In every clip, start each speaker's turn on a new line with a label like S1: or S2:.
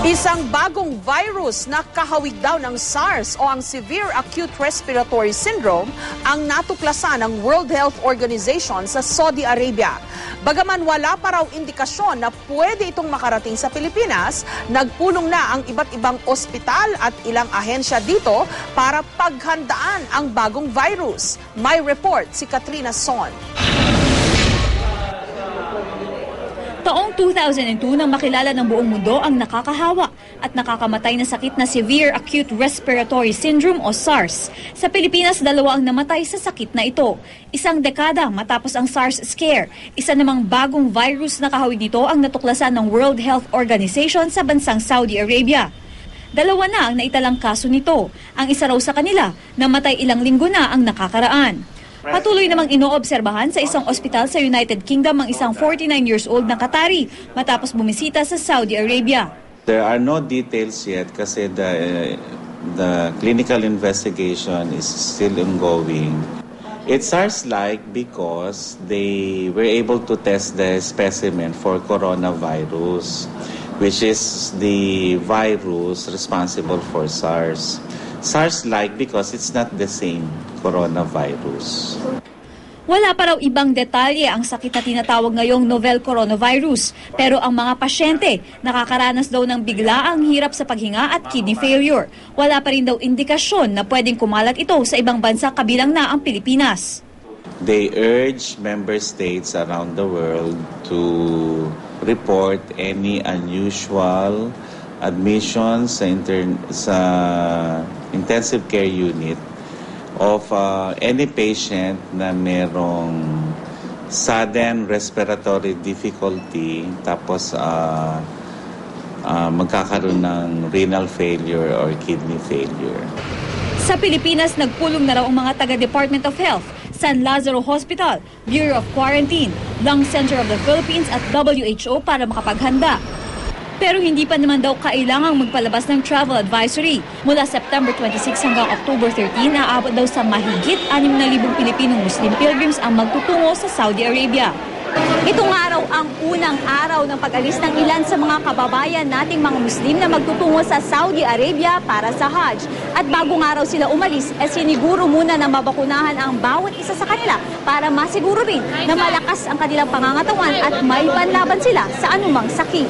S1: Isang bagong virus na kahawig daw ng SARS o ang Severe Acute Respiratory Syndrome ang natuklasan ng World Health Organization sa Saudi Arabia. Bagaman wala pa raw indikasyon na pwede itong makarating sa Pilipinas, nagpulong na ang iba't ibang ospital at ilang ahensya dito para paghandaan ang bagong virus. May report si Katrina Son.
S2: Taong 2002 nang makilala ng buong mundo ang nakakahawa at nakakamatay na sakit na Severe Acute Respiratory Syndrome o SARS. Sa Pilipinas, 2 ang namatay sa sakit na ito. Isang dekada matapos ang SARS scare, isa namang bagong virus na kahawig nito ang natuklasan ng World Health Organization sa bansang Saudi Arabia. 2 na ang naitalang kaso nito. Ang isa raw sa kanila, namatay ilang linggo na ang nakakaraan. Patuloy namang inoobserbahan sa isang ospital sa United Kingdom ang isang 49 years old na Qatari matapos bumisita sa Saudi Arabia.
S3: There are no details yet kasi the clinical investigation is still ongoing. It's SARS-like because they were able to test the specimen for coronavirus, which is the virus responsible for SARS. SARS-like because it's not the same coronavirus.
S2: Wala pa raw ibang detalye ang sakit na tinatawag ngayong novel coronavirus. Pero ang mga pasyente, nakakaranas daw ng biglaang hirap sa paghinga at kidney failure. Wala pa rin daw indikasyon na pwedeng kumalat ito sa ibang bansa kabilang na ang Pilipinas.
S3: They urge member states around the world to report any unusual admissions sa intensive care unit of any patient na merong sudden respiratory difficulty tapos magkakaroon ng renal failure or kidney failure.
S2: Sa Pilipinas, nagpulong na raw ang mga taga-Department of Health, San Lazaro Hospital, Bureau of Quarantine, Lung Center of the Philippines at WHO para makapaghanda. Pero hindi pa naman daw kailangang magpalabas ng travel advisory. Mula September 26 hanggang October 13, aabot daw sa mahigit 6,000 Pilipinong Muslim pilgrims ang magtutungo sa Saudi Arabia. Itong araw ang unang araw ng pag-alis ng ilan sa mga kababayan nating mga Muslim na magtutungo sa Saudi Arabia para sa Hajj. At bagong araw sila umalis, siniguro muna na mabakunahan ang bawat isa sa kanila para masiguro rin na malakas ang kanilang pangangatawan at may panlaban sila sa anumang sakit.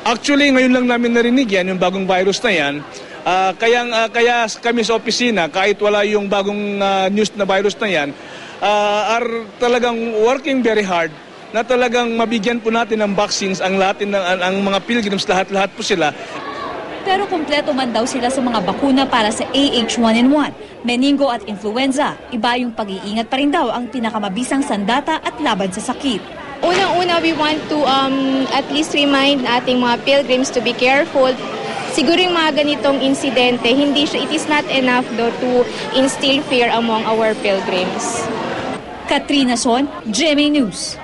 S4: Actually, ngayon lang namin narinig yan, yung bagong virus na yan. Kaya kami sa opisina, kahit wala yung bagong news na virus na yan, are talagang working very hard na talagang mabigyan po natin ng vaccines ang mga pilgrims, lahat po sila.
S2: Pero kumpleto man daw sila sa mga bakuna para sa AH1N1, meningo at influenza. Iba yung pag-iingat pa rin daw ang pinakamabisang sandata at laban sa sakit.
S5: Unang-una, we want to at least remind ating mga pilgrims to be careful. Siguro yung mga ganitong insidente, it is not enough though to instill fear among our pilgrims.
S2: Katrina Son, GMA News.